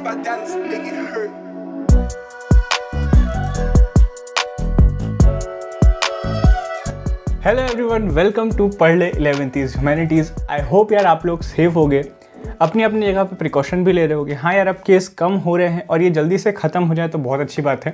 my dance, make it hurt. Hello everyone, welcome to Padhle 11th humanities. I hope यार आप लोग safe हो गए, अपनी अपनी जगह पे प्रिकॉशन भी ले रहे होगे। हाँ यार, अब केस कम हो रहे हैं और ये जल्दी से ख़त्म हो जाए तो बहुत अच्छी बात है।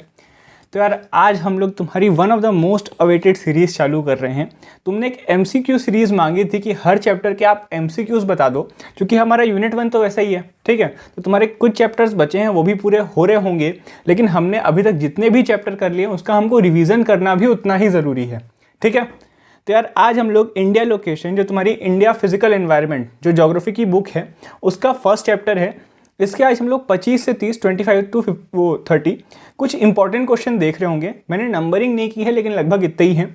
तो यार आज हम लोग तुम्हारी one of the most awaited series चालू कर रहे हैं। तुमने एक MCQ सीरीज़ मांगी थी कि हर चैप्टर के आप MCQs बता दो, क्योंकि हमारा यूनिट 1 तो वैसा ही है, ठीक है। तो तुम्हारे कुछ चैप्टर्स बचे हैं, वो भी पूरे हो रहे होंगे, लेकिन हमने अभी तक जितने भी चैप्टर कर लिए उसका हमको रिविज़न करना भी उतना ही ज़रूरी है, ठीक है। तो यार आज हम लोग इंडिया लोकेशन, जो तुम्हारी इंडिया फिजिकल एनवायरनमेंट जो ज्योग्राफी की बुक है, उसका फर्स्ट चैप्टर है। इसके आज हम लोग 25 से 30, 25 टू 30 कुछ इंपॉर्टेंट क्वेश्चन देख रहे होंगे। मैंने नंबरिंग नहीं की है, लेकिन लगभग इतने ही हैं।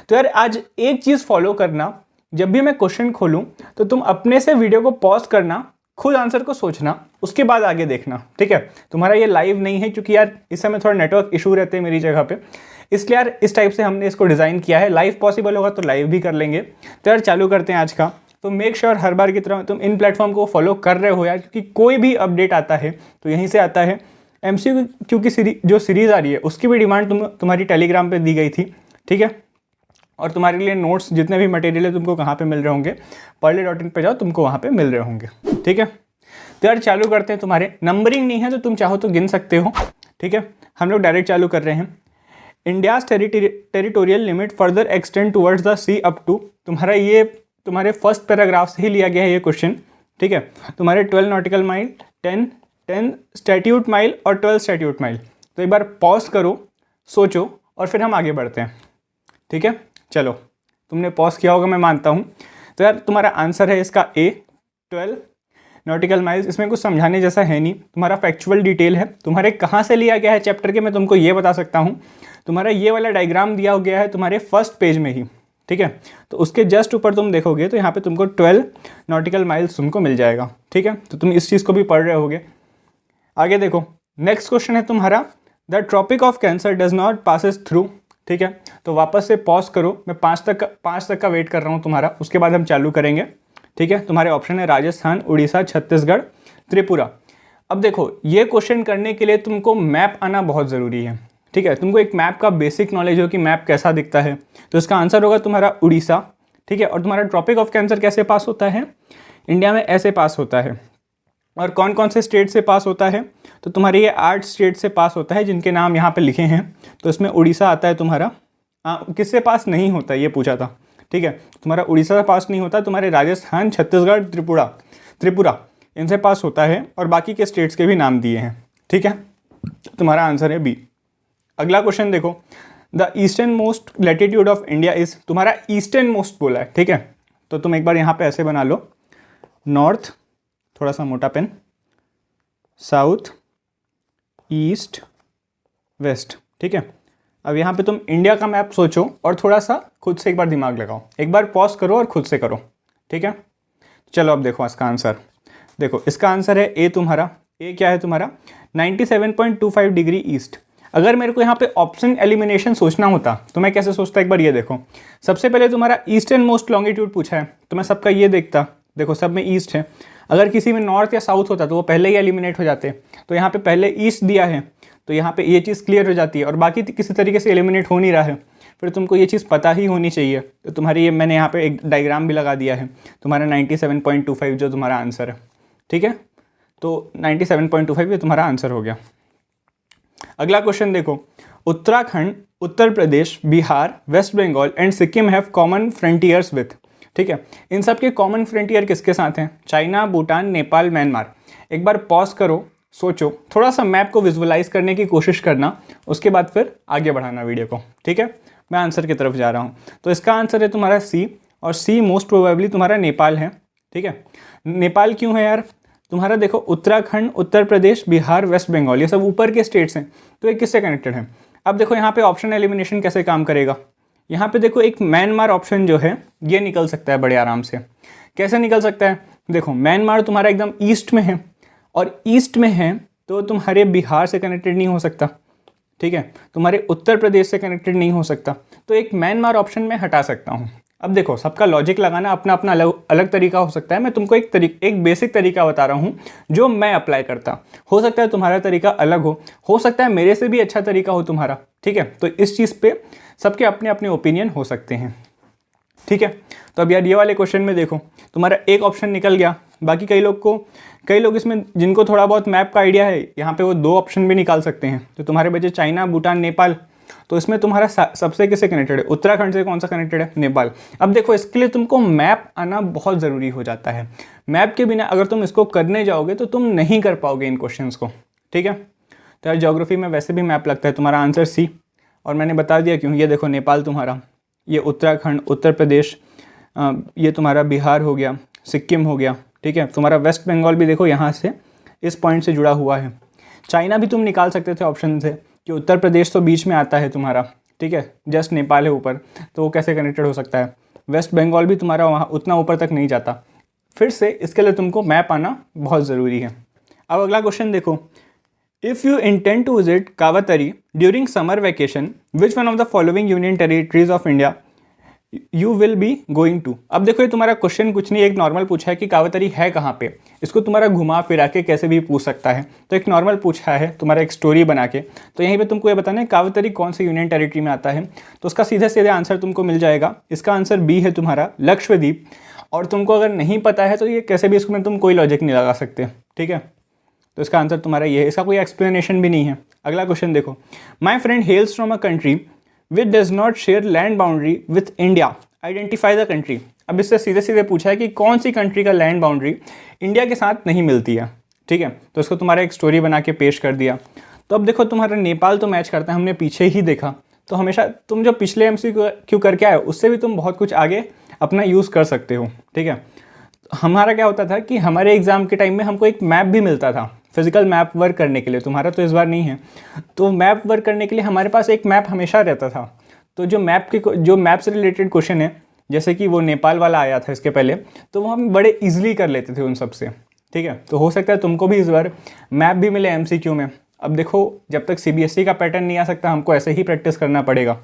तो यार आज एक चीज़ फॉलो करना, जब भी मैं क्वेश्चन खोलूँ तो तुम अपने से वीडियो को पॉज करना, खुद आंसर को सोचना, उसके बाद आगे देखना, ठीक है। तुम्हारा ये लाइव नहीं है, क्योंकि यार इस समय थोड़ा नेटवर्क इशू रहते हैं मेरी जगह पे, इसलिए यार इस टाइप से हमने इसको डिज़ाइन किया है। लाइव पॉसिबल होगा तो लाइव भी कर लेंगे। तो यार चालू करते हैं आज का। तो मेक श्योर हर बार की तरह तुम इन प्लेटफॉर्म को फॉलो कर रहे हो यार, क्योंकि कोई भी अपडेट आता है तो यहीं से आता है। MCQ की जो सीरीज़ आ रही है उसकी भी डिमांड तुम्हारी टेलीग्राम पे दी गई थी, ठीक है। और तुम्हारे लिए नोट्स जितने भी मटेरियल है तुमको कहाँ पे मिल रहे होंगे, parle.in पे जाओ, तुमको वहाँ पे मिल रहे होंगे, ठीक है। तो यार चालू करते हैं। तुम्हारे नंबरिंग नहीं है तो तुम चाहो तो गिन सकते हो, ठीक है। हम लोग डायरेक्ट चालू कर रहे हैं। India's territorial limit further extend towards the sea up to, तुम्हारे फर्स्ट पैराग्राफ से ही लिया गया है ये क्वेश्चन, ठीक है। तुम्हारे 12 नॉटिकल माइल, 10 स्टैट्यूट माइल और 12 स्टैट्यूट माइल। तो एक बार पॉज करो, सोचो, और फिर हम आगे बढ़ते हैं, ठीक है। चलो, तुमने पॉज किया होगा, मैं मानता हूँ। तो यार तुम्हारा आंसर है इसका A, 12 नॉटिकल माइल्स। इसमें कुछ समझाने जैसा है नहीं, तुम्हारा फैक्चुअल डिटेल है। तुम्हारे कहाँ से लिया गया है चैप्टर के, मैं तुमको ये बता सकता हूँ। तुम्हारा ये वाला डायग्राम दिया गया है तुम्हारे फर्स्ट पेज में ही, ठीक है। तो उसके जस्ट ऊपर तुम देखोगे तो यहाँ पे तुमको 12 नॉटिकल माइल्स तुमको मिल जाएगा, ठीक है। तो तुम इस चीज़ को भी पढ़ रहे होगे। आगे देखो, नेक्स्ट क्वेश्चन है तुम्हारा, the Tropic of Cancer does not passes through, ठीक है। तो वापस से पॉज करो, मैं 5 तक का वेट कर रहा हूँ तुम्हारा, उसके बाद हम चालू करेंगे, ठीक है। तुम्हारे ऑप्शन है राजस्थान, उड़ीसा, छत्तीसगढ़, त्रिपुरा। अब देखो, ये क्वेश्चन करने के लिए तुमको मैप आना बहुत ज़रूरी है, ठीक है। तुमको एक मैप का बेसिक नॉलेज हो कि मैप कैसा दिखता है। तो इसका आंसर होगा तुम्हारा उड़ीसा, ठीक है। और तुम्हारा ट्रॉपिक ऑफ कैंसर कैसे पास होता है, इंडिया में ऐसे पास होता है। और कौन कौन से स्टेट से पास होता है, तो तुम्हारे ये 8 स्टेट से पास होता है, जिनके नाम यहाँ पे लिखे हैं। तो इसमें उड़ीसा आता है तुम्हारा। किससे पास नहीं होता ये पूछा था, ठीक है। तुम्हारा उड़ीसा से पास नहीं होता, तुम्हारे राजस्थान, छत्तीसगढ़, त्रिपुरा इनसे पास होता है, और बाकी के स्टेट्स के भी नाम दिए हैं, ठीक है। तुम्हारा आंसर है B। अगला क्वेश्चन देखो, the eastern most latitude of India is, तुम्हारा ईस्टर्न मोस्ट बोला है, ठीक है। तो तुम एक बार यहाँ पे ऐसे बना लो, नॉर्थ, थोड़ा सा मोटा पेन, साउथ, ईस्ट, वेस्ट, ठीक है। अब यहाँ पे तुम इंडिया का मैप सोचो और थोड़ा सा खुद से एक बार दिमाग लगाओ, एक बार पॉज करो और खुद से करो, ठीक है। चलो अब देखो इसका आंसर। देखो इसका आंसर है A तुम्हारा। A क्या है तुम्हारा, 97.25 डिग्री ईस्ट। अगर मेरे को यहाँ पे ऑप्शन एलिमिनेशन सोचना होता तो मैं कैसे सोचता, एक बार ये देखो। सबसे पहले तुम्हारा ईस्टर्न मोस्ट लॉन्गिट्यूड पूछा है, तो मैं सबका ये देखता, देखो सब में ईस्ट है। अगर किसी में नॉर्थ या साउथ होता तो वो पहले ही एलिमिनेट हो जाते। तो यहाँ पे पहले ईस्ट दिया है, तो यहाँ पे ये चीज़ क्लियर हो जाती है, और बाकी किसी तरीके से एलिमिनेट हो नहीं रहा है, फिर तुमको ये चीज़ पता ही होनी चाहिए। तो तुम्हारी ये मैंने यहाँ पे एक डायग्राम भी लगा दिया है, तुम्हारा 97.25 जो तुम्हारा आंसर है, ठीक है। तो 97.25 ये तुम्हारा आंसर हो गया। अगला क्वेश्चन देखो, Uttarakhand, Uttar Pradesh, Bihar, West Bengal and Sikkim have common frontiers with, ठीक है। इन सब के कॉमन फ्रंटियर किसके साथ हैं, चाइना, भूटान, नेपाल, म्यांमार। एक बार पॉज करो, सोचो, थोड़ा सा मैप को विजुअलाइज करने की कोशिश करना, उसके बाद फिर आगे बढ़ाना वीडियो को, ठीक है। मैं आंसर की तरफ जा रहा हूँ। तो इसका आंसर है तुम्हारा C, और C मोस्ट प्रोबेबली तुम्हारा नेपाल है, ठीक है। नेपाल क्यों है यार, तुम्हारा देखो उत्तराखंड, उत्तर प्रदेश, बिहार, वेस्ट बंगाल, ये सब ऊपर के स्टेट्स हैं, तो ये किससे कनेक्टेड है। अब देखो यहाँ पे ऑप्शन एलिमिनेशन कैसे काम करेगा। यहाँ पे देखो एक म्यांमार ऑप्शन जो है ये निकल सकता है बड़े आराम से। कैसे निकल सकता है, देखो म्यांमार तुम्हारा एकदम ईस्ट में है, और ईस्ट में है तो तुम्हारे बिहार से कनेक्टेड नहीं हो सकता, ठीक है। तुम्हारे उत्तर प्रदेश से कनेक्टेड नहीं हो सकता, तो एक म्यांमार ऑप्शन में हटा सकता हूँ। अब देखो, सबका लॉजिक लगाना अपना अपना अलग अलग तरीका हो सकता है। मैं तुमको एक बेसिक तरीका बता रहा हूँ जो मैं अप्लाई करता। हो सकता है तुम्हारा तरीका अलग हो सकता है मेरे से भी अच्छा तरीका हो तुम्हारा, ठीक है। तो इस चीज़ पे सबके अपने अपने ओपिनियन हो सकते हैं, ठीक है। तो अब यार ये वाले क्वेश्चन में देखो, तुम्हारा एक ऑप्शन निकल गया। बाकी कई लोग इसमें जिनको थोड़ा बहुत मैप का आइडिया है, यहाँ पे वो 2 ऑप्शन भी निकाल सकते हैं। तो तुम्हारे बचे चाइना, भूटान, नेपाल। तो इसमें तुम्हारा सबसे किससे कनेक्टेड है? उत्तराखंड से कौन सा कनेक्टेड है? नेपाल। अब देखो, इसके लिए तुमको मैप आना बहुत ज़रूरी हो जाता है। मैप के बिना अगर तुम इसको करने जाओगे तो तुम नहीं कर पाओगे इन क्वेश्चंस को, ठीक है। तो यार ज्योग्राफी में वैसे भी मैप लगता है। तुम्हारा आंसर सी, और मैंने बता दिया क्यों। ये देखो नेपाल तुम्हारा, ये उत्तराखंड, उत्तर प्रदेश, ये तुम्हारा बिहार हो गया, सिक्किम हो गया, ठीक है। तुम्हारा वेस्ट बंगाल भी देखो यहाँ से इस पॉइंट से जुड़ा हुआ है। चाइना भी तुम निकाल सकते थे ऑप्शन से कि उत्तर प्रदेश तो बीच में आता है तुम्हारा, ठीक है, जस्ट नेपाल है ऊपर, तो वो कैसे कनेक्टेड हो सकता है। वेस्ट बंगाल भी तुम्हारा वहाँ उतना ऊपर तक नहीं जाता। फिर से इसके लिए तुमको मैप आना बहुत ज़रूरी है। अब अगला क्वेश्चन देखो, if you intend to visit कावतरी during summer vacation, which one of the following union territories of India you will be going to. अब देखो, ये तुम्हारा क्वेश्चन कुछ नहीं, एक नॉर्मल पूछा है कि कावतरी है कहाँ पे। इसको तुम्हारा घुमा फिरा के कैसे भी पूछ सकता है। तो एक नॉर्मल पूछा है तुम्हारा एक स्टोरी बना के, तो यहीं पे तुमको ये बताना है कावतरी कौन से यूनियन टेरिटरी में आता है। तो उसका सीधे सीधे आंसर तुमको मिल जाएगा। इसका आंसर बी है तुम्हारा, लक्षद्वीप। और तुमको अगर नहीं पता है तो ये कैसे भी इसको में तुम कोई लॉजिक नहीं लगा सकते, ठीक है। तो इसका आंसर तुम्हारा ये है, इसका कोई एक्सप्लेनेशन भी नहीं है। अगला क्वेश्चन देखो, my friend हेल्स from a country which does not share land boundary with India, identify the country. अब इससे सीधे सीधे पूछा है कि कौन सी कंट्री का लैंड बाउंड्री इंडिया के साथ नहीं मिलती है, ठीक है। तो इसको तुम्हारा एक स्टोरी बना के पेश कर दिया। तो अब देखो, तुम्हारा नेपाल तो मैच करता है, हमने पीछे ही देखा। तो हमेशा तुम जो पिछले MCQ करके आए उससे भी तुम बहुत कुछ आगे अपना यूज़ कर सकते हो, ठीक है। हमारा क्या होता था कि हमारे एग्ज़ाम के टाइम में हमको एक मैप भी मिलता था फिजिकल मैप वर्क करने के लिए। तुम्हारा तो इस बार नहीं है, तो मैप वर्क करने के लिए हमारे पास एक मैप हमेशा रहता था। तो जो मैप से रिलेटेड क्वेश्चन है, जैसे कि वो नेपाल वाला आया था इसके पहले, तो वो हम बड़े इजीली कर लेते थे उन सब से, ठीक है। तो हो सकता है तुमको भी इस बार मैप भी मिले MCQ में। अब देखो, जब तक CBSE का पैटर्न नहीं आ सकता, हमको ऐसे ही प्रैक्टिस करना पड़ेगा।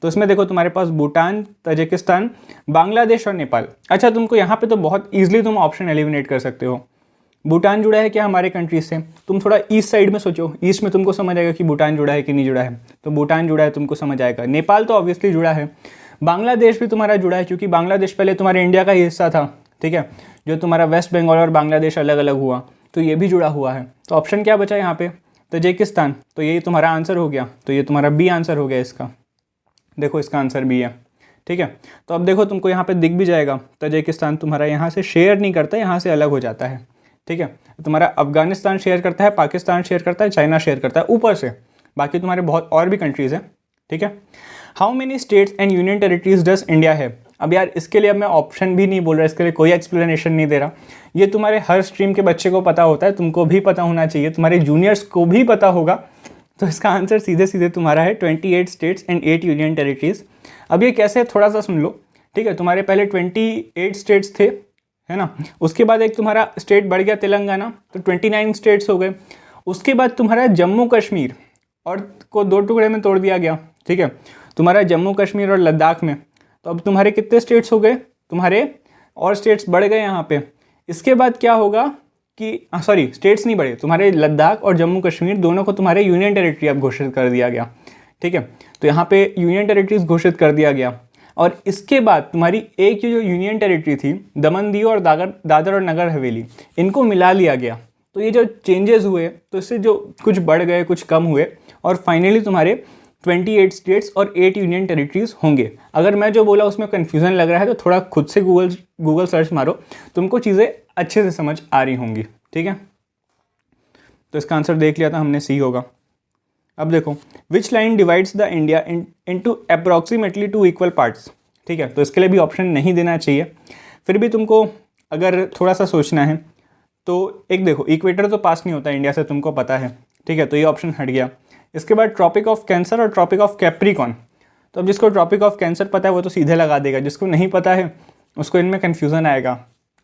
तो इसमें देखो, तुम्हारे पास भूटान, तजिकिस्तान, बांग्लादेश और नेपाल। अच्छा, तुमको यहाँ पे तो बहुत ईजिली तुम ऑप्शन एलिमिनेट कर सकते हो। भूटान जुड़ा है क्या हमारे कंट्री से? तुम थोड़ा ईस्ट साइड में सोचो, ईस्ट में तुमको समझ आएगा कि भूटान जुड़ा है कि नहीं जुड़ा है। तो भूटान जुड़ा है, तुमको समझ आएगा। नेपाल तो ऑब्वियसली जुड़ा है। बांग्लादेश भी तुम्हारा जुड़ा है, क्योंकि बांग्लादेश पहले तुम्हारे इंडिया का ही हिस्सा था, ठीक है। जो तुम्हारा वेस्ट बंगाल और बांग्लादेश अलग अलग हुआ, तो ये भी जुड़ा हुआ है। तो ऑप्शन क्या बचा यहाँ पे? तजिकिस्तान। तो यही तुम्हारा आंसर हो गया। तो ये तुम्हारा बी आंसर हो गया इसका। देखो, इसका आंसर बी है, ठीक है। तो अब देखो, तुमको यहाँ पे दिख भी जाएगा, तजिकिस्तान तुम्हारा यहाँ से शेयर नहीं करता, यहाँ से अलग हो जाता है, ठीक है। तुम्हारा अफगानिस्तान शेयर करता है, पाकिस्तान शेयर करता है, चाइना शेयर करता है ऊपर से। बाकी तुम्हारे बहुत और भी कंट्रीज़ हैं, ठीक है। How many states and union territories does India है? अब यार इसके लिए अब मैं ऑप्शन भी नहीं बोल रहा, इसके लिए कोई एक्सप्लेनेशन नहीं दे रहा। ये तुम्हारे हर स्ट्रीम के बच्चे को पता होता है, तुमको भी पता होना चाहिए, तुम्हारे जूनियर्स को भी पता होगा। तो इसका आंसर सीधे सीधे तुम्हारा है 28 स्टेट्स एंड 8 यूनियन टेरिटरीज। अब ये कैसे, थोड़ा सा सुन लो, ठीक है। तुम्हारे पहले 28 स्टेट्स थे, है ना। उसके बाद एक तुम्हारा स्टेट बढ़ गया तेलंगाना, तो 29 स्टेट्स हो गए। उसके बाद तुम्हारा जम्मू कश्मीर और को 2 टुकड़े में तोड़ दिया गया, ठीक है। तुम्हारा जम्मू कश्मीर और लद्दाख में। तो अब तुम्हारे कितने स्टेट्स हो गए? तुम्हारे और स्टेट्स बढ़ गए यहाँ पे। इसके बाद क्या होगा कि सॉरी, स्टेट्स नहीं बढ़े, तुम्हारे लद्दाख और जम्मू कश्मीर दोनों को तुम्हारे यूनियन टेरिटरी अब घोषित कर दिया गया, ठीक है। तो यहाँ पे यूनियन टेरिटरीज घोषित कर दिया गया। और इसके बाद तुम्हारी एक जो यूनियन टेरिटरी थी, दमन दीव और दादर और नगर हवेली, इनको मिला लिया गया। तो ये जो चेंजेस हुए, तो इससे जो कुछ बढ़ गए, कुछ कम हुए, और फाइनली तुम्हारे 28 स्टेट्स और 8 यूनियन टेरिटरीज होंगे। अगर मैं जो बोला उसमें कन्फ्यूज़न लग रहा है तो थोड़ा खुद से गूगल सर्च मारो, तुमको चीज़ें अच्छे से समझ आ रही होंगी, ठीक है। तो इसका आंसर देख लिया था हमने, सी होगा। अब देखो, which line divides the India into approximately 2 equal parts, ठीक है। तो इसके लिए भी ऑप्शन नहीं देना चाहिए। फिर भी तुमको अगर थोड़ा सा सोचना है तो एक देखो, इक्वेटर तो पास नहीं होता इंडिया से, तुमको पता है, ठीक है। तो ये ऑप्शन हट गया। इसके बाद ट्रॉपिक ऑफ कैंसर और ट्रॉपिक ऑफ कैप्रिकॉन। तो अब जिसको ट्रॉपिक ऑफ कैंसर पता है वो तो सीधे लगा देगा, जिसको नहीं पता है उसको इनमें कन्फ्यूज़न आएगा,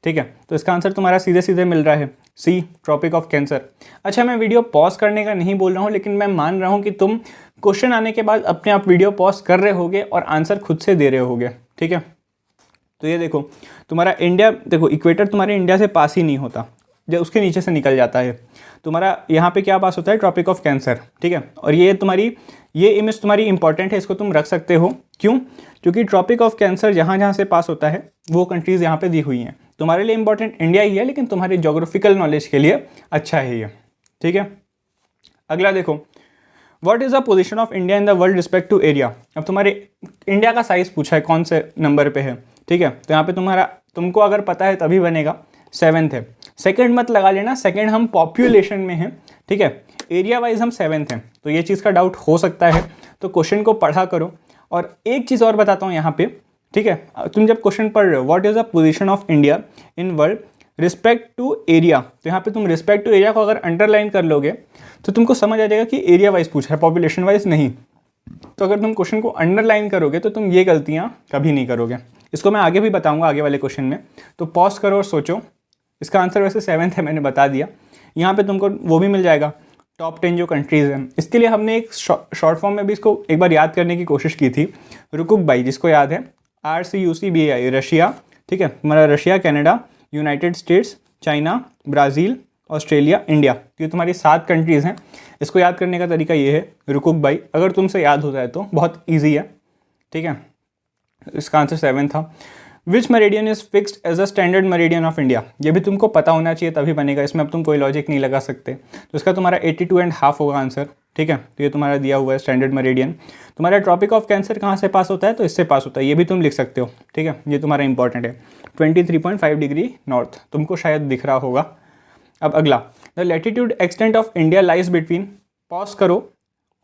ठीक है। तो इसका आंसर तुम्हारा सीधे सीधे मिल रहा है, सी, ट्रॉपिक ऑफ कैंसर। अच्छा, मैं वीडियो पॉज करने का नहीं बोल रहा हूँ, लेकिन मैं मान रहा हूँ कि तुम क्वेश्चन आने के बाद अपने आप वीडियो पॉज कर रहे होगे और आंसर खुद से दे रहे होगे, ठीक है। तो ये देखो तुम्हारा इंडिया, देखो इक्वेटर तुम्हारे इंडिया से पास ही नहीं होता, जब उसके नीचे से निकल जाता है। तुम्हारा यहाँ पे क्या पास होता है, ट्रॉपिक ऑफ कैंसर, ठीक है। और ये तुम्हारी ये इमेज तुम्हारी इंपॉर्टेंट है, इसको तुम रख सकते हो। क्यों? क्योंकि ट्रॉपिक ऑफ कैंसर जहाँ जहाँ से पास होता है वो कंट्रीज़ यहाँ पे दी हुई हैं। तुम्हारे लिए इंपॉर्टेंट इंडिया ही है, लेकिन तुम्हारे जोग्राफिकल नॉलेज के लिए अच्छा है ये, ठीक है। अगला देखो, what is the position of India in the world respect to area. अब तुम्हारे इंडिया का साइज़ पूछा है कौन से नंबर पे है, ठीक है। तो यहाँ पे तुमको अगर पता है तभी बनेगा, 7th है। सेकंड मत लगा लेना, सेकंड हम पॉपुलेशन में हैं, ठीक है। एरिया वाइज हम 7th हैं, तो ये चीज़ का डाउट हो सकता है, तो क्वेश्चन को पढ़ा करो। और एक चीज़ और बताता हूँ यहाँ पे, ठीक है। तुम जब क्वेश्चन पढ़ रहे हो, what is the position of India in world respect to area, तो यहाँ पे तुम रिस्पेक्ट टू एरिया को अगर अंडरलाइन कर लोगे तो तुमको समझ आ जाएगा कि एरिया वाइज पूछा है, पॉपुलेशन वाइज नहीं। तो अगर तुम क्वेश्चन को अंडरलाइन करोगे तो तुम ये गलतियाँ कभी नहीं करोगे। इसको मैं आगे भी बताऊँगा आगे वाले क्वेश्चन में, तो पॉज करो और सोचो। इसका आंसर वैसे 7th है, मैंने बता दिया। यहाँ पे तुमको वो भी मिल जाएगा, टॉप 10 जो कंट्रीज़ हैं। इसके लिए हमने एक शॉर्ट फॉर्म में भी इसको एक बार याद करने की कोशिश की थी, रुकुक बाई, जिसको याद है RCUCBAI, रशिया, ठीक है। हमारा Russia, Canada, United states, China, Brazil, Australia, India, ये तुम्हारी 7 कंट्रीज़ हैं। इसको याद करने का तरीका ये है, रुकुक बाई, अगर तुमसे याद होता है तो बहुत ईजी है, ठीक है। इसका आंसर 7 था। Which meridian is fixed as a standard meridian of India, ये भी तुमको पता होना चाहिए तभी बनेगा, इसमें अब तुम कोई लॉजिक नहीं लगा सकते। तो इसका तुम्हारा 82.5 होगा आंसर, ठीक है। तो ये तुम्हारा दिया हुआ है स्टैंडर्ड मेरिडियन। तुम्हारा ट्रॉपिक ऑफ कैंसर कहाँ से पास होता है, तो इससे पास होता है, ये भी तुम लिख सकते हो, ठीक है। ये तुम्हारा इंपॉर्टेंट है, 23.5 डिग्री नॉर्थ, तुमको शायद दिख रहा होगा। अब अगला, the latitude extent of India lies between, pause करो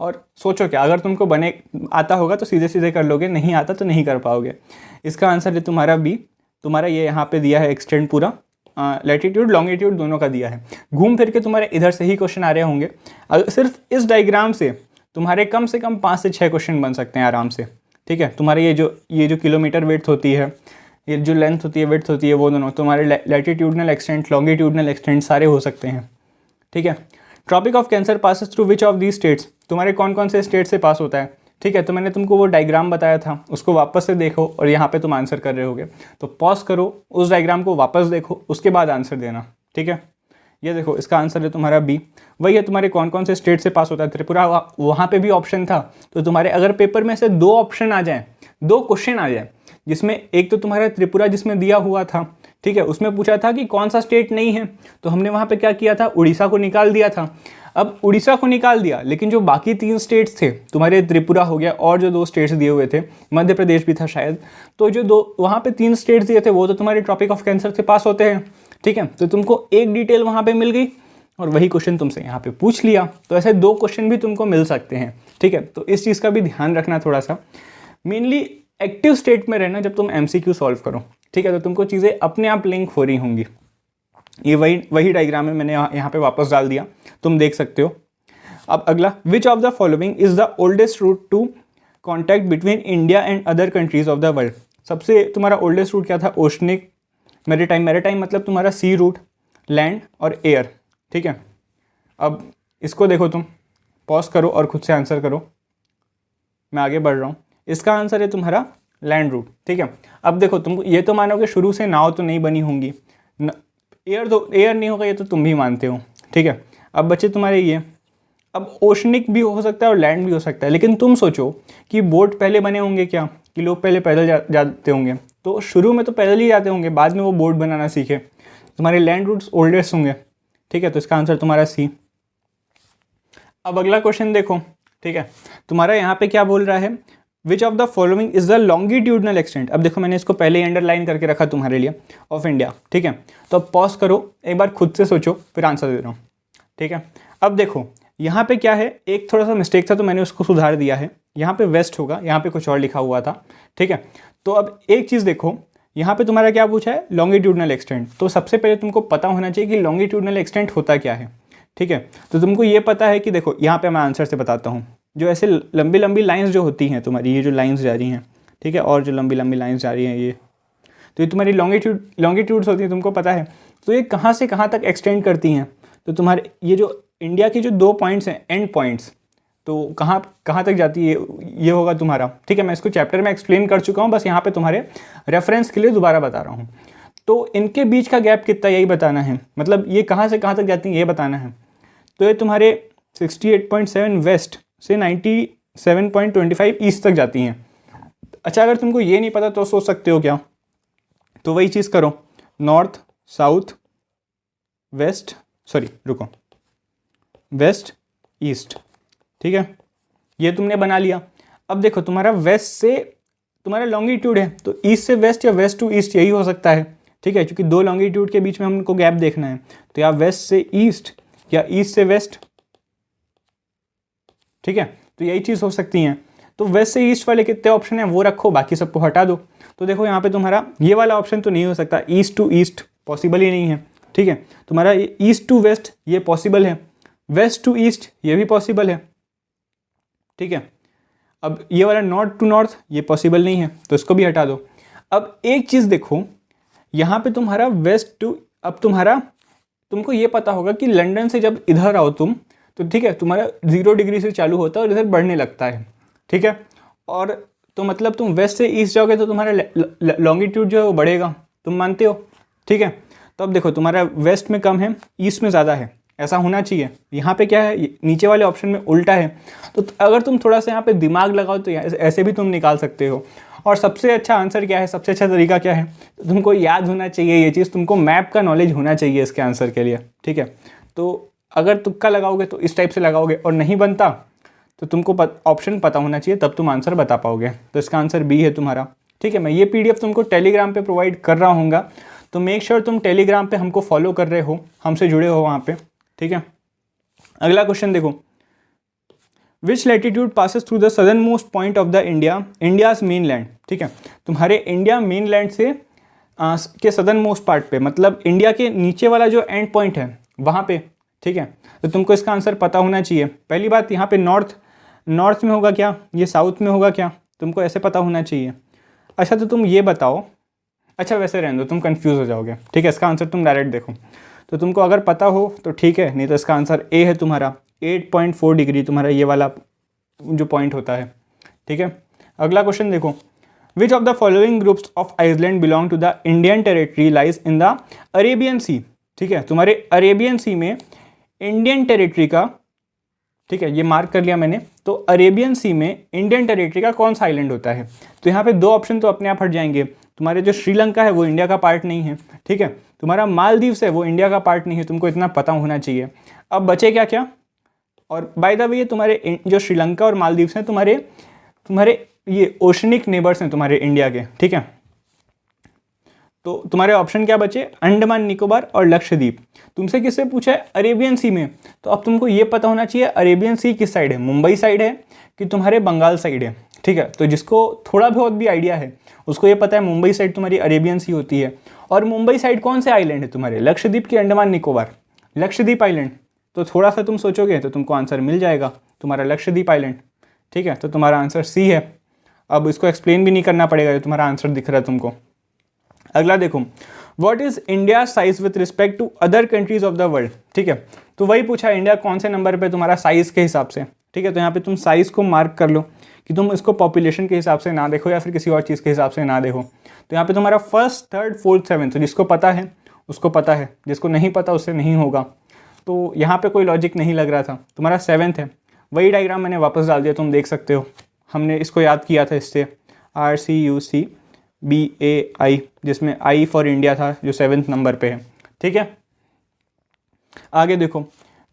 और सोचो, क्या अगर तुमको बने आता होगा तो सीधे सीधे कर लोगे, नहीं आता तो नहीं कर पाओगे। इसका आंसर है तुम्हारा बी, तुम्हारा ये यहाँ पे दिया है एक्सटेंड पूरा, लैटिट्यूड लॉन्गिट्यूड दोनों का दिया है। घूम फिर के तुम्हारे इधर से ही क्वेश्चन आ रहे होंगे। अगर सिर्फ इस डायग्राम से तुम्हारे कम से कम 5 से 6 क्वेश्चन बन सकते हैं आराम से, ठीक है। तुम्हारे ये जो किलोमीटर विड्थ होती है, ये जो लेंथ होती है, विड्थ होती है, वो दोनों तुम्हारे लैटिट्यूडनल एक्सटेंट, लॉन्गिट्यूडनल एक्सटेंट सारे हो सकते हैं, ठीक है। Tropic of Cancer passes through which of the states, तुम्हारे कौन कौन से स्टेट से पास होता है, ठीक है। तो मैंने तुमको वो डायग्राम बताया था, उसको वापस से देखो और यहाँ पे तुम आंसर कर रहे होगे, तो पॉज करो, उस डायग्राम को वापस देखो, उसके बाद आंसर देना, ठीक है। ये देखो, इसका आंसर है तुम्हारा बी, वही है तुम्हारे कौन कौन से स्टेट से पास होता है। त्रिपुरा, वहाँ पे भी ऑप्शन था। तो तुम्हारे अगर पेपर में से 2 ऑप्शन आ जाएँ, 2 क्वेश्चन आ जाए, जिसमें एक तो तुम्हारा त्रिपुरा जिसमें दिया हुआ था, ठीक है, उसमें पूछा था कि कौन सा स्टेट नहीं है, तो हमने वहाँ पे क्या किया था, उड़ीसा को निकाल दिया था। अब उड़ीसा को निकाल दिया, लेकिन जो बाकी 3 स्टेट्स थे, तुम्हारे त्रिपुरा हो गया और जो 2 स्टेट्स दिए हुए थे, मध्य प्रदेश भी था शायद, तो जो 2 वहाँ पे 3 स्टेट्स दिए थे वो तो तुम्हारे ट्रॉपिक ऑफ कैंसर से पास होते हैं, ठीक है। तो तुमको एक डिटेल वहाँ पे मिल गई और वही क्वेश्चन तुमसे यहाँ पे पूछ लिया। तो ऐसे 2 क्वेश्चन भी तुमको मिल सकते हैं, ठीक है। तो इस चीज़ का भी ध्यान रखना थोड़ा सा, मेनली एक्टिव स्टेट में रहना जब तुम MCQ सॉल्व करो, ठीक है। तो तुमको चीज़ें अपने आप लिंक हो रही होंगी। ये वही डायग्राम है, मैंने यहाँ पे वापस डाल दिया, तुम देख सकते हो। अब अगला, which of the following is the oldest route to contact between India and other countries of the world. सबसे तुम्हारा ओल्डेस्ट रूट क्या था, ओशनिक, मैरीटाइम, मैरीटाइम मतलब तुम्हारा सी रूट, लैंड और एयर, ठीक है। अब इसको देखो, तुम पॉज करो और खुद से आंसर करो, मैं आगे बढ़ रहा हूँ। इसका आंसर है तुम्हारा लैंड रूट, ठीक है। अब देखो, तुम ये तो मानोगे शुरू से नाव तो नहीं बनी होंगी, एयर नहीं होगा, ये तो तुम भी मानते हो, ठीक है। अब बच्चे तुम्हारे ये, अब ओशनिक भी हो सकता है और लैंड भी हो सकता है, लेकिन तुम सोचो कि बोट पहले बने होंगे क्या, कि लोग पहले पैदल जाते होंगे, तो शुरू में तो पैदल ही जाते होंगे, बाद में वो बोट बनाना सीखे। तुम्हारे लैंड रूट्स ओल्डेस्ट होंगे, ठीक है। तो इसका आंसर तुम्हारा सी। अब अगला क्वेश्चन देखो, ठीक है। तुम्हारा यहाँ पे क्या बोल रहा है, विच of the following is the longitudinal extent. अब देखो, मैंने इसको पहले ही अंडरलाइन करके रखा तुम्हारे लिए, ऑफ इंडिया, ठीक है। तो अब पॉज करो, एक बार खुद से सोचो, फिर आंसर दे रहा हूँ, ठीक है। अब देखो यहाँ पे क्या है, एक थोड़ा सा मिस्टेक था तो मैंने उसको सुधार दिया है, यहाँ पे वेस्ट होगा, यहाँ पे कुछ और लिखा हुआ था, ठीक है। तो अब एक चीज़ देखो, यहाँ पे तुम्हारा क्या पूछा है, लॉन्गिट्यूडनल एक्सटेंट। तो सबसे पहले तुमको पता होना चाहिए कि लॉन्गिट्यूडनल एक्सटेंट होता क्या है, ठीक है। तो तुमको ये पता है कि देखो, यहाँ पे मैं आंसर से बताता हूँ, जो ऐसे लंबी लंबी लाइंस जो होती हैं तुम्हारी, ये जो लाइंस जा रही हैं, ठीक है, और जो लंबी लंबी लाइंस जा रही हैं, ये तो ये तुम्हारी लॉन्गिट्यूड्स होती हैं, तुमको पता है। तो ये कहाँ से कहाँ तक एक्सटेंड करती हैं, तो तुम्हारे ये जो इंडिया की जो 2 पॉइंट्स हैं, एंड पॉइंट्स, तो कहाँ कहाँ तक जाती है ये होगा तुम्हारा, ठीक है। मैं इसको चैप्टर में एक्सप्लेन कर चुका हूँ, बस यहाँ पे तुम्हारे रेफरेंस के लिए दोबारा बता रहा हूँ। तो इनके बीच का गैप कितना यही बताना है, मतलब ये कहाँ से कहाँ तक जाती है ये बताना है। तो ये तुम्हारे 68.7 वेस्ट से 97.25 ईस्ट तक जाती हैं। अच्छा, अगर तुमको ये नहीं पता तो सोच सकते हो क्या, तो वही चीज़ करो, नॉर्थ साउथ वेस्ट, सॉरी रुको, वेस्ट ईस्ट, ठीक है, ये तुमने बना लिया। अब देखो तुम्हारा वेस्ट से तुम्हारा लॉन्गिट्यूड है, तो ईस्ट से वेस्ट या वेस्ट टू ईस्ट यही हो सकता है, ठीक है, क्योंकि दो लॉन्गिट्यूड के बीच में हमको गैप देखना है। तो या वेस्ट से ईस्ट या ईस्ट से वेस्ट, ठीक है, तो यही चीज़ हो सकती है। तो वेस्ट से ईस्ट वाले कितने ऑप्शन हैं वो रखो, बाकी सबको हटा दो। तो देखो यहाँ पे तुम्हारा ये वाला ऑप्शन तो नहीं हो सकता, ईस्ट टू ईस्ट पॉसिबल ही नहीं है, ठीक है। तुम्हारा ईस्ट टू वेस्ट ये पॉसिबल है, वेस्ट टू ईस्ट ये भी पॉसिबल है, ठीक है। अब ये वाला नॉर्थ टू नॉर्थ ये पॉसिबल नहीं है, तो इसको भी हटा दो। अब एक चीज़ देखो, यहाँ पे तुम्हारा वेस्ट टू, अब तुम्हारा तुमको ये पता होगा कि लंदन से जब इधर आओ तुम, तो ठीक है, तुम्हारा 0 डिग्री से चालू होता है और इधर बढ़ने लगता है, ठीक है। और तो मतलब तुम वेस्ट से ईस्ट जाओगे तो तुम्हारा लॉन्गिट्यूड जो है वो बढ़ेगा, तुम मानते हो, ठीक है। तो अब देखो तुम्हारा वेस्ट में कम है, ईस्ट में ज़्यादा है, ऐसा होना चाहिए। यहाँ पे क्या है, नीचे वाले ऑप्शन में उल्टा है। तो अगर तुम थोड़ा सा यहाँ पे दिमाग लगाओ तो ऐसे भी तुम निकाल सकते हो। और सबसे अच्छा आंसर क्या है, सबसे अच्छा तरीका क्या है, तो तुमको याद होना चाहिए ये चीज़, तुमको मैप का नॉलेज होना चाहिए इसके आंसर के लिए, ठीक है। तो अगर तुक्का लगाओगे तो इस टाइप से लगाओगे और नहीं बनता तो तुमको ऑप्शन पता होना चाहिए, तब तुम आंसर बता पाओगे। तो इसका आंसर बी है तुम्हारा, ठीक है। मैं ये PDF तुमको टेलीग्राम पे प्रोवाइड कर रहा हूँगा, तो मेक श्योर तुम टेलीग्राम पे हमको फॉलो कर रहे हो, हमसे जुड़े हो वहाँ पे, ठीक है। अगला क्वेश्चन देखो, which latitude passes through the southernmost point of the India's mainland, ठीक है। तुम्हारे इंडिया मेन लैंड से के सदर्न मोस्ट पार्ट पे, मतलब इंडिया के नीचे वाला जो एंड पॉइंट है वहाँ पे, ठीक है। तो तुमको इसका आंसर पता होना चाहिए। पहली बात, यहाँ पे नॉर्थ में होगा क्या, ये साउथ में होगा क्या, तुमको ऐसे पता होना चाहिए। अच्छा तो तुम ये बताओ, अच्छा वैसे रहने दो, तुम कंफ्यूज हो जाओगे, ठीक है। इसका आंसर तुम डायरेक्ट देखो, तो तुमको अगर पता हो तो ठीक है, नहीं तो इसका आंसर ए है तुम्हारा, 8.4 डिग्री तुम्हारा ये वाला जो पॉइंट होता है, ठीक है। अगला क्वेश्चन देखो, which of the following groups of island belong to the Indian territory lies in the Arabian sea, ठीक है। तुम्हारे अरेबियन सी में इंडियन टेरिटरी का, ठीक है, ये मार्क कर लिया मैंने। तो अरेबियन सी में इंडियन टेरिटरी का कौन सा आइलैंड होता है, तो यहाँ पे दो ऑप्शन तो अपने आप हट जाएंगे। तुम्हारे जो श्रीलंका है वो इंडिया का पार्ट नहीं है, ठीक है। तुम्हारा मालदीव्स है वो इंडिया का पार्ट नहीं है, तुमको इतना पता होना चाहिए। अब बचे क्या क्या, और बाय द वे तुम्हारे जो श्रीलंका और मालदीव्स हैं तुम्हारे ये ओशनिक नेबर्स हैं तुम्हारे इंडिया के, ठीक है। तो तुम्हारे ऑप्शन क्या बचे, अंडमान निकोबार और लक्षद्वीप। तुमसे किससे पूछा है, अरेबियन सी में, तो अब तुमको ये पता होना चाहिए अरेबियन सी किस साइड है, मुंबई साइड है कि तुम्हारे बंगाल साइड है, ठीक है। तो जिसको थोड़ा बहुत भी आइडिया है उसको ये पता है मुंबई साइड तुम्हारी अरेबियन सी होती है। और मुंबई साइड कौन से आइलैंड है तुम्हारे, लक्षद्वीप की अंडमान निकोबार, लक्षद्वीप आइलैंड। तो थोड़ा सा तुम सोचोगे तो तुमको आंसर मिल जाएगा, तुम्हारा लक्षद्वीप आइलैंड, ठीक है। तो तुम्हारा आंसर सी है। अब इसको एक्सप्लेन भी नहीं करना पड़ेगा, जो तुम्हारा आंसर दिख रहा है तुमको। अगला देखो, what is India size with respect to other countries of the world, ठीक है। तो वही पूछा, इंडिया कौन से नंबर पे तुम्हारा साइज के हिसाब से, ठीक है। तो यहाँ पे तुम साइज को मार्क कर लो कि तुम इसको पॉपुलेशन के हिसाब से ना देखो या फिर किसी और चीज़ के हिसाब से ना देखो। तो यहाँ पे तुम्हारा फर्स्ट, थर्ड, फोर्थ, सेवन्थ, तो जिसको पता है उसको पता है, जिसको नहीं पता उससे नहीं होगा। तो यहाँ पे कोई लॉजिक नहीं लग रहा था। तुम्हारा 7th है, वही डायग्राम मैंने वापस डाल दिया, तुम देख सकते हो। हमने इसको याद किया था इससे, RCUCBAI, जिसमें I फॉर इंडिया था, जो 7th नंबर पे है, ठीक है। आगे देखो,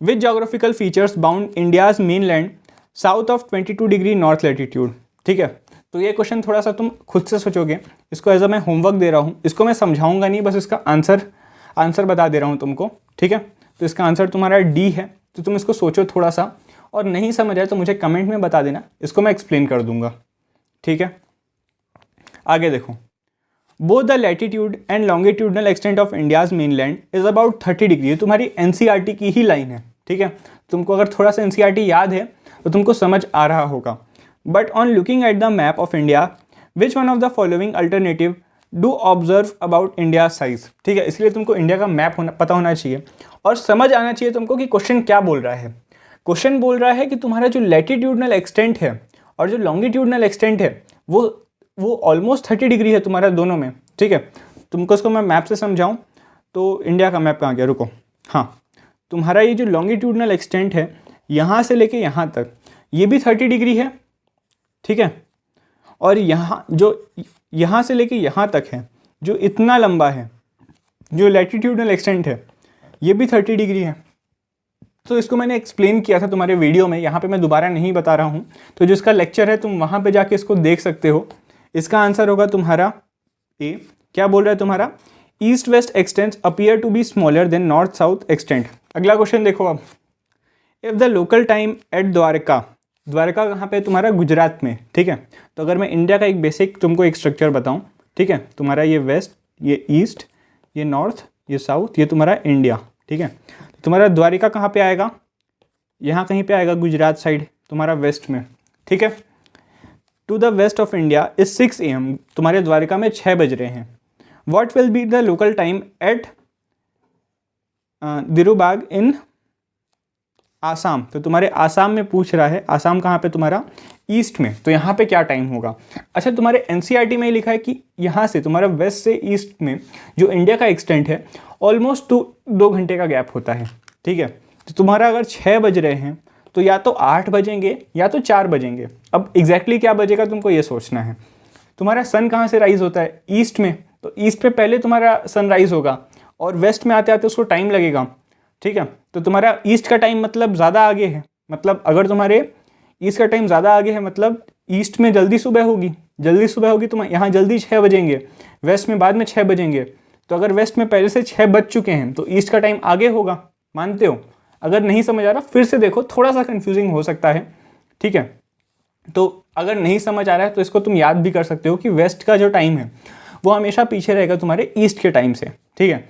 which geographical features bound India's mainland south of 22 degree north latitude, ठीक है। तो ये क्वेश्चन थोड़ा सा तुम खुद से सोचोगे, इसको एज अ मैं होमवर्क दे रहा हूँ, इसको मैं समझाऊंगा नहीं, बस इसका आंसर बता दे रहा हूँ तुमको, ठीक है। तो इसका आंसर तुम्हारा डी है। तो तुम इसको सोचो थोड़ा सा, और नहीं समझ आए तो मुझे कमेंट में बता देना, इसको मैं एक्सप्लेन कर दूंगा, ठीक है। आगे देखो, both the latitude and longitudinal extent of India's mainland is about 30 degree. ये तुम्हारी NCERT की ही लाइन है, ठीक है। तुमको अगर थोड़ा सा NCERT याद है तो तुमको समझ आ रहा होगा। But on looking at the map of India, which one of the following alternative do observe about India size, ठीक है। इसलिए तुमको इंडिया का मैप पता होना चाहिए और समझ आना चाहिए तुमको कि क्वेश्चन क्या बोल रहा है। क्वेश्चन बोल रहा है कि तुम्हारा जो लैटिट्यूडनल एक्सटेंट है और जो लॉन्गिट्यूडनल एक्सटेंट है वो ऑलमोस्ट 30 डिग्री है तुम्हारा दोनों में, ठीक है। तुमको इसको मैं मैप से समझाऊं तो इंडिया का मैप कहाँ गया, रुको, हाँ, तुम्हारा ये जो लॉन्गिट्यूडनल एक्सटेंट है यहाँ से लेके यहाँ तक ये भी 30 डिग्री है, ठीक है। और यहाँ से लेके यहाँ तक है जो इतना लंबा है, जो लैटिट्यूडनल एक्सटेंट है ये भी 30 डिग्री है। तो इसको मैंने एक्सप्लेन किया था तुम्हारे वीडियो में, यहाँ पे मैं दोबारा नहीं बता रहा हूँ, तो जिसका लेक्चर है तुम वहाँ पे जाके इसको देख सकते हो। इसका आंसर होगा तुम्हारा ए। क्या बोल रहा है तुम्हारा, east west extents appear to be smaller than north south extent. अगला क्वेश्चन देखो अब, if the local time at Dwarka, Dwarka कहाँ पे, तुम्हारा गुजरात में, ठीक है। तो अगर मैं इंडिया का एक बेसिक तुमको एक स्ट्रक्चर बताऊँ, ठीक है, तुम्हारा ये वेस्ट, ये ईस्ट, ये नॉर्थ, ये साउथ, ये तुम्हारा इंडिया, ठीक है। तो तुम्हारा द्वारिका कहाँ पे आएगा, यहाँ कहीं पे आएगा, गुजरात साइड तुम्हारा वेस्ट में, ठीक है। To the west of India is 6 AM, तुम्हारे द्वारिका में 6 बज रहे हैं। What will be the local time at दिरुबाग इन आसाम, तो तुम्हारे आसाम में पूछ रहा है, आसाम कहाँ पे तुम्हारा, ईस्ट में, तो यहाँ पे क्या टाइम होगा। अच्छा, तुम्हारे NCERT में ही लिखा है कि यहाँ से तुम्हारा वेस्ट से ईस्ट में जो इंडिया का एक्सटेंट है ऑलमोस्ट 2 घंटे का गैप होता है, ठीक है। तो तुम्हारा अगर 6 बज रहे हैं तो या तो 8 बजेंगे या तो 4 बजेंगे। अब एग्जैक्टली क्या बजेगा तुमको ये सोचना है। तुम्हारा सन कहाँ से राइज होता है, ईस्ट में, तो ईस्ट पे पहले तुम्हारा सनराइज होगा और वेस्ट में आते आते उसको टाइम लगेगा, ठीक है। तो तुम्हारा ईस्ट का टाइम मतलब ज़्यादा आगे है, मतलब अगर तुम्हारे ईस्ट का टाइम ज़्यादा आगे है मतलब ईस्ट में जल्दी सुबह होगी, तो यहाँ जल्दी 6 बजेंगे, वेस्ट में बाद में 6 बजेंगे। तो अगर वेस्ट में पहले से 6 बज चुके हैं तो ईस्ट का टाइम आगे होगा, मानते हो। अगर नहीं समझ आ रहा फिर से देखो, थोड़ा सा कन्फ्यूजिंग हो सकता है, ठीक है। तो अगर नहीं समझ आ रहा है तो इसको तुम याद भी कर सकते हो कि वेस्ट का जो टाइम है वो हमेशा पीछे रहेगा तुम्हारे ईस्ट के टाइम से, ठीक है।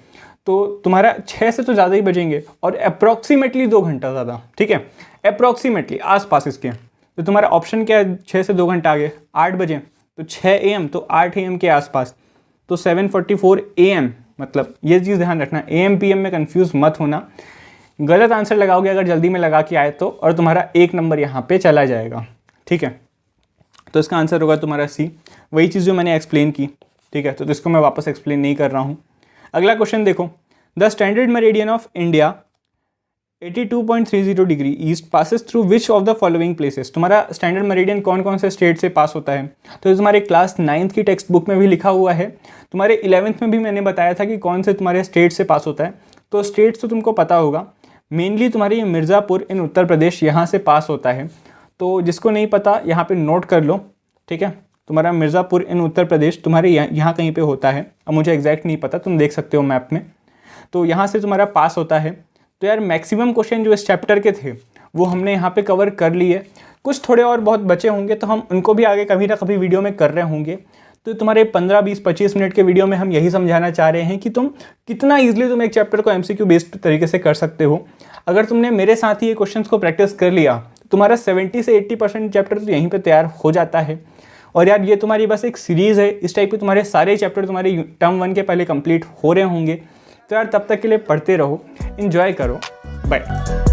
तो तुम्हारा 6 से तो ज़्यादा ही बजेंगे और अप्रॉक्सीमेटली 2 घंटा ज़्यादा, ठीक है, अप्रॉक्सीमेटली आसपास इसके। तो तुम्हारा ऑप्शन क्या है, 6 से 2 घंटा आगे, 8 बजे, तो 6 AM, तो 8 AM के आसपास, तो 7:44 AM, मतलब ये चीज़ ध्यान रखना, AM PM में कंफ्यूज मत होना। गलत आंसर लगाओगे अगर जल्दी में लगा के आए तो, और तुम्हारा 1 नंबर यहाँ पे चला जाएगा, ठीक है। तो इसका आंसर होगा तुम्हारा सी, वही चीज़ जो मैंने एक्सप्लेन की, ठीक है। तो इसको मैं वापस एक्सप्लेन नहीं कर रहा हूँ। अगला क्वेश्चन देखो, the standard meridian of India 82.30 degree east passes through which of the following places. तुम्हारा स्टैंडर्ड मेरिडियन कौन कौन से स्टेट से पास होता है, तो तुम्हारे क्लास 9th की टेक्स्ट बुक में भी लिखा हुआ है, तुम्हारे 11th में भी मैंने बताया था कि कौन से तुम्हारे स्टेट से पास होता है। तो स्टेट्स तो तुमको पता होगा, मेनली तुम्हारे ये मिर्ज़ापुर इन उत्तर प्रदेश यहाँ से पास होता है। तो जिसको नहीं पता यहाँ पे नोट कर लो, ठीक है। तुम्हारा मिर्ज़ापुर इन उत्तर प्रदेश तुम्हारे यहाँ कहीं पे होता है, अब मुझे एग्जैक्ट नहीं पता, तुम देख सकते हो मैप में। तो यहाँ से तुम्हारा पास होता है। तो यार मैक्सिमम क्वेश्चन जो इस चैप्टर के थे वो हमने यहाँ पे कवर कर लिए, कुछ थोड़े और बहुत बचे होंगे तो हम उनको भी आगे कभी ना कभी वीडियो में कर रहे होंगे। तो तुम्हारे 15, 20, 25 मिनट के वीडियो में हम यही समझाना चाह रहे हैं कि तुम कितना ईजिली तुम एक चैप्टर को MCQ बेस्ड तरीके से कर सकते हो। अगर तुमने मेरे साथ ही ये क्वेश्चंस को प्रैक्टिस कर लिया तो तुम्हारा 70 से 80% चैप्टर तो यहीं पे तैयार हो जाता है। और यार ये तुम्हारी बस एक सीरीज़ है, इस टाइप के तुम्हारे सारे चैप्टर तुम्हारे टर्म 1 के पहले कंप्लीट हो रहे होंगे। तो यार तब तक के लिए पढ़ते रहो, एंजॉय करो, बाय।